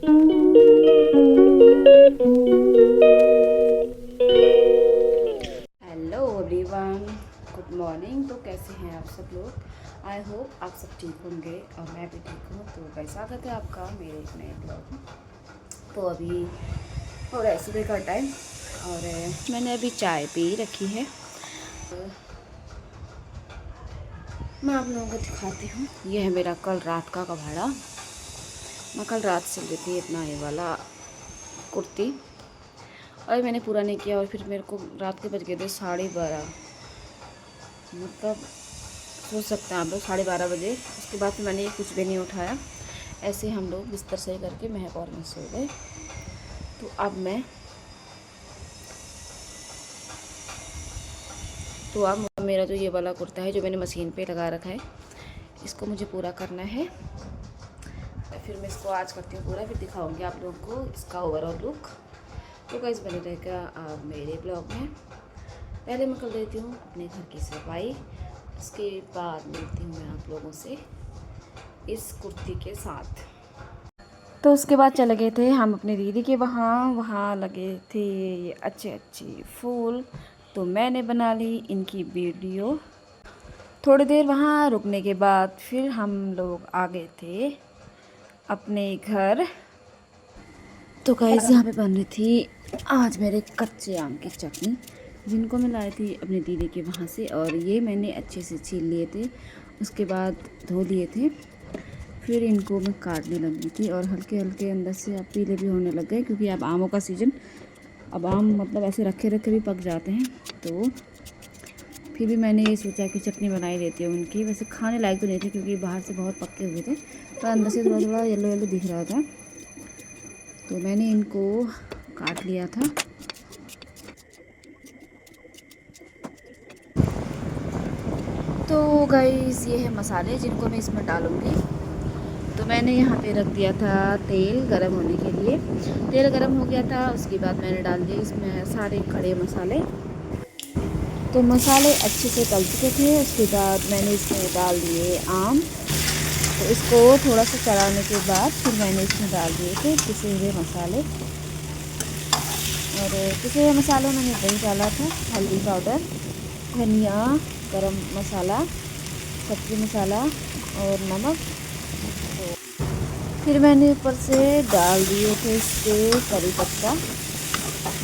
Hello everyone, good morning. तो कैसे हैं आप सब लोग? आई होप आप सब ठीक होंगे और मैं भी ठीक हूँ। तो भाई स्वागत है आपका मेरे एक नए ब्लॉग में। तो अभी हो रहा है सुबह का टाइम और मैंने अभी चाय पी रखी है। मैं आप लोगों को दिखाती हूँ। ये है मेरा कल रात का कबाड़ा। मैं कल रात सिल रही थी अपना ये वाला कुर्ती और मैंने पूरा नहीं किया और फिर मेरे को रात के बज गए थे 12:30। मतलब सोच सकते हैं आप लोग 12:30 बजे। उसके बाद फिर मैंने कुछ भी नहीं उठाया, ऐसे हम लोग बिस्तर सही करके महक और मैं सो गए। तो अब मेरा जो ये वाला कुर्ता है जो मैंने मशीन पे लगा रखा है, इसको मुझे पूरा करना है। फिर मैं इसको आज करती हूँ पूरा, फिर दिखाऊंगी आप लोगों को इसका ओवरऑल लुक। तो गाइस बने रहेगा आप मेरे ब्लॉग में। पहले मैं कर देती हूँ अपने घर की सफाई, उसके बाद मिलती हूँ मैं आप लोगों से इस कुर्ती के साथ। तो उसके बाद चले गए थे हम अपनी दीदी के वहाँ लगे थे ये अच्छे अच्छे फूल। तो मैंने बना ली इनकी वीडियो। थोड़ी देर वहाँ रुकने के बाद फिर हम लोग आ गए थे अपने घर। तो गाइस यहाँ पे बन रही थी आज मेरे कच्चे आम की चटनी, जिनको मैं लाई थी अपनी दीदी के वहाँ से। और ये मैंने अच्छे से छील लिए थे, उसके बाद धो लिए थे। फिर इनको मैं काटने लगी थी और हल्के हल्के अंदर से अब पीले भी होने लग गए, क्योंकि अब आमों का सीज़न। अब आम मतलब ऐसे रखे रखे भी पक जाते हैं। तो फिर भी मैंने ये सोचा कि चटनी बनाई देती हूँ उनकी। वैसे खाने लायक तो नहीं थे क्योंकि बाहर से बहुत पक्के हुए थे, पर अंदर से थोड़ा थोड़ा येलो येलो दिख रहा था। तो मैंने इनको काट लिया था। तो गाइस ये है मसाले जिनको मैं इसमें डालूँगी। तो मैंने यहाँ पे रख दिया था तेल गरम होने के लिए। तेल गरम हो गया था, उसके बाद मैंने डाल दिए इसमें सारे खड़े मसाले। तो मसाले अच्छे से तल चुके थे। उसके बाद मैंने इसमें डाल दिए आम। तो इसको थोड़ा सा चलाने के बाद फिर मैंने इसमें डाल दिए थे पिसे हुए मसाले। और पिसे हुए मसालों में मैंने दही डाला था, हल्दी पाउडर, धनिया, गरम मसाला, सब्ज़ी मसाला और नमक। तो फिर मैंने ऊपर से डाल दिए थे इसके करी पत्ता,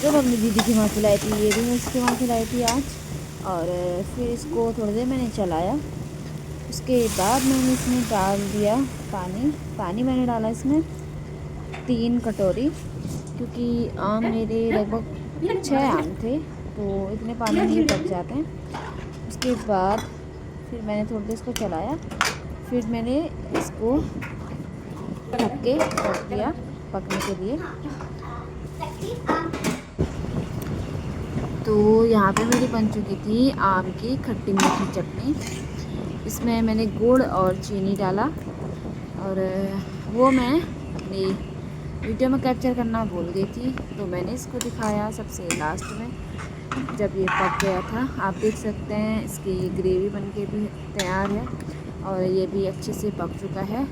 जो मैं अपनी दीदी की वहाँ खिलाई थी, ये भी मैं इसके वहाँ खिलाई थी आज। और फिर इसको थोड़ी देर मैंने चलाया। उसके बाद मैंने इसमें डाल दिया पानी मैंने डाला इसमें 3 कटोरी, क्योंकि आम मेरे लगभग 6 आम थे, तो इतने पानी में पक जाते हैं। उसके बाद फिर मैंने थोड़ी देर इसको चलाया। फिर मैंने इसको ढक के रख दिया पकने के लिए। तो यहाँ पे मेरी बन चुकी थी आम की खट्टी मीठी चटनी। इसमें मैंने गुड़ और चीनी डाला और वो मैं अपनी वीडियो में कैप्चर करना भूल गई थी, तो मैंने इसको दिखाया सबसे लास्ट में जब ये पक गया था। आप देख सकते हैं इसकी ग्रेवी बनके भी तैयार है और ये भी अच्छे से पक चुका है।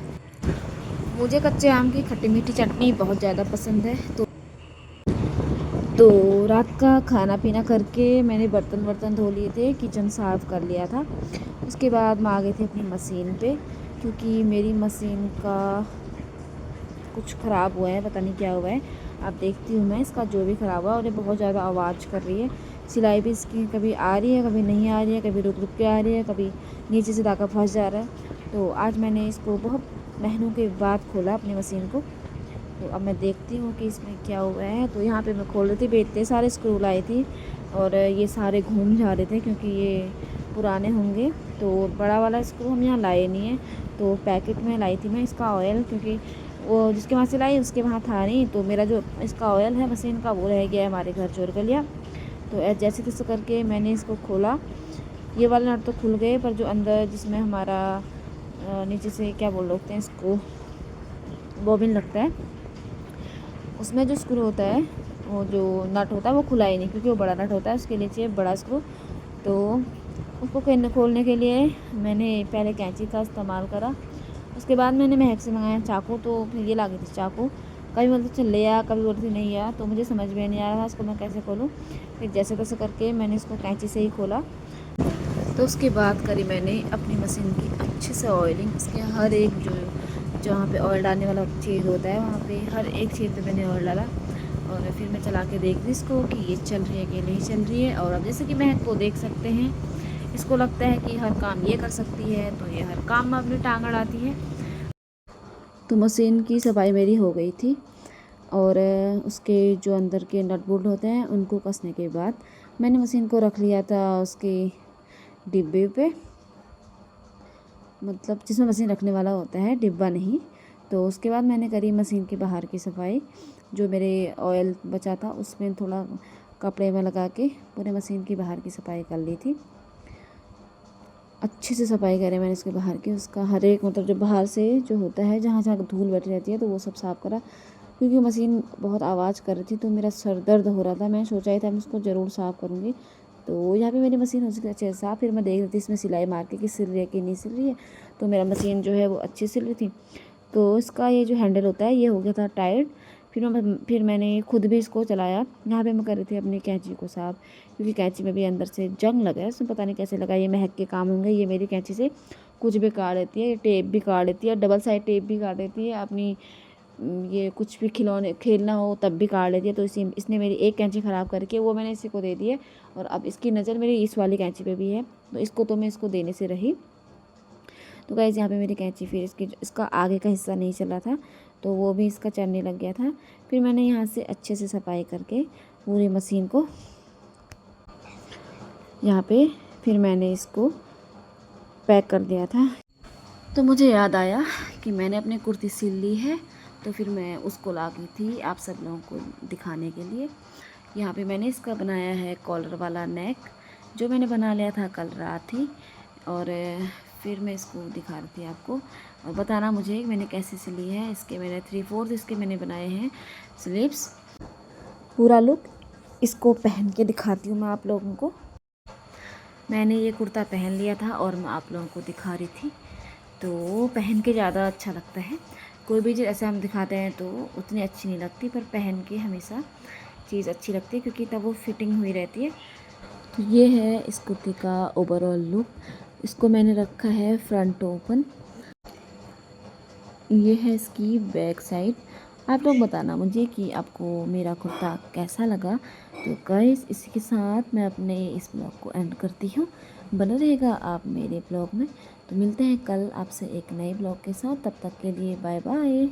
मुझे कच्चे आम की खट्टी मीठी चटनी बहुत ज़्यादा पसंद है। तो रात का खाना पीना करके मैंने बर्तन धो लिए थे, किचन साफ़ कर लिया था। उसके बाद मैं आ गई थी अपनी मशीन पे, क्योंकि मेरी मशीन का कुछ ख़राब हुआ है, पता नहीं क्या हुआ है। अब देखती हूँ मैं इसका जो भी ख़राब हुआ। और ये बहुत ज़्यादा आवाज़ कर रही है। सिलाई भी इसकी कभी आ रही है, कभी नहीं आ रही है, कभी रुक रुक के आ रही है, कभी नीचे से धागा फंस जा रहा है। तो आज मैंने इसको बहुत महीनों के बाद खोला अपनी मशीन को। तो अब मैं देखती हूँ कि इसमें क्या हुआ है। तो यहाँ पे मैं खोल रही थी, बेचते सारे स्क्रू लाई थी और ये सारे घूम जा रहे थे, क्योंकि ये पुराने होंगे। तो बड़ा वाला स्क्रू हम यहाँ लाए नहीं है, तो पैकेट में लाई थी मैं इसका ऑयल, क्योंकि वो जिसके वहाँ से लाई उसके वहाँ था नहीं। तो मेरा जो इसका ऑयल है मशीन का वो रह गया, हमारे घर चोर कर लिया। तो जैसे तैसे करके मैंने इसको खोला। ये वाले नट तो खुल गए, पर जो अंदर जिसमें हमारा नीचे से क्या बोल सकते हैं इसको, बॉबिन लगता है, उसमें जो स्क्रू होता है, वो जो नट होता है वो खुला ही नहीं, क्योंकि वो बड़ा नट होता है, उसके नीचे बड़ा स्क्रू। तो उसको खोलने के लिए मैंने पहले कैंची का इस्तेमाल करा। उसके बाद मैंने महक से मंगाया चाकू। तो फिर ये ला गई थी चाकू, कभी बोलते चल ले आ, कभी बोलते नहीं आ, तो मुझे समझ में नहीं आ रहा था इसको मैं कैसे खोलूँ। फिर जैसे तैसे करके मैंने इसको कैंची से ही खोला। तो उसके बाद करी मैंने अपनी मशीन की अच्छे से ऑयलिंग। उसके हर एक जो जहाँ पे ऑयल डालने वाला छेद होता है वहाँ पे हर एक छेद पे मैंने ऑयल डाला। और फिर मैं चला के देख रही इसको कि ये चल रही है कि नहीं चल रही है। और अब जैसे कि महक को देख सकते हैं, इसको लगता है कि हर काम ये कर सकती है, तो ये हर काम में अपनी टांग अड़ाती है। तो मशीन की सफाई मेरी हो गई थी और उसके जो अंदर के नट बोल्ट होते हैं उनको कसने के बाद मैंने मशीन को रख लिया था उसके डिब्बे पे, मतलब जिसमें मशीन रखने वाला होता है, डिब्बा नहीं। तो उसके बाद मैंने करी मशीन के बाहर की सफाई। जो मेरे ऑयल बचा था उसमें थोड़ा कपड़े में लगा के पूरे मशीन की बाहर की सफाई कर ली थी। अच्छे से सफाई करे मैंने इसके बाहर की, उसका हर एक मतलब जो बाहर से जो होता है जहाँ जहाँ धूल बैठी रहती है तो वो सब साफ़ करा। क्योंकि मशीन बहुत आवाज़ कर रही थी तो मेरा सर दर्द हो रहा था। मैंने सोचा ही था मैं उसको ज़रूर साफ़ करूँगी। तो यहाँ पे मेरी मशीन हो चुकी अच्छे से साफ़। फिर मैं देख रही थी इसमें सिलाई मार के कि सिल रही है कि नहीं सिल रही है। तो मेरा मशीन जो है वो अच्छी सिल रही थी। तो इसका ये जो हैंडल होता है ये हो गया था टाइट। फिर मैंने खुद भी इसको चलाया। यहाँ पे मैं कर रही थी अपनी कैंची को साफ़, क्योंकि कैंची में भी अंदर से जंग लगा है। इसमें पता नहीं कैसे लगा, ये महक के काम होंगे। ये मेरी कैंची से कुछ भी काट देती है, ये टेप भी काट देती है, डबल साइड टेप भी काट देती है अपनी। ये कुछ भी खिलौने खेलना हो तब भी काट लेती है। तो इसने मेरी एक कैंची ख़राब करके वो मैंने इसी को दे दी है। और अब इसकी नज़र मेरी इस वाली कैंची पे भी है, तो इसको तो मैं इसको देने से रही। तो गाइस यहाँ पे मेरी कैंची फिर इसका आगे का हिस्सा नहीं चला था तो वो भी इसका चलने लग गया था। फिर मैंने यहाँ से अच्छे से सफाई करके पूरी मशीन को यहाँ पे फिर मैंने इसको पैक कर दिया था। तो मुझे याद आया कि मैंने अपनी कुर्ती सिल ली है, तो फिर मैं उसको ला गई थी आप सब लोगों को दिखाने के लिए। यहाँ पे मैंने इसका बनाया है कॉलर वाला नेक, जो मैंने बना लिया था कल रात ही। और फिर मैं इसको दिखा रही थी आपको, और बताना मुझे मैंने कैसे सिली है। इसके मैंने 3/4 इसके मैंने बनाए हैं स्लीव्स। पूरा लुक इसको पहन के दिखाती हूँ मैं आप लोगों को। मैंने ये कुर्ता पहन लिया था और मैं आप लोगों को दिखा रही थी। तो पहन के ज़्यादा अच्छा लगता है। कोई भी चीज़ ऐसे हम दिखाते हैं तो उतनी अच्छी नहीं लगती, पर पहन के हमेशा चीज़ अच्छी लगती है क्योंकि तब वो फिटिंग हुई रहती है। तो ये है इस कुर्ती का ओवरऑल लुक। इसको मैंने रखा है फ्रंट ओपन। ये है इसकी बैक साइड। आप लोग बताना मुझे कि आपको मेरा कुर्ता कैसा लगा। तो गाइस इसी के साथ मैं अपने इस ब्लॉग को एंड करती हूँ। बना रहेगा आप मेरे ब्लॉग में। तो मिलते हैं कल आपसे एक नए ब्लॉग के साथ। तब तक के लिए बाय बाय।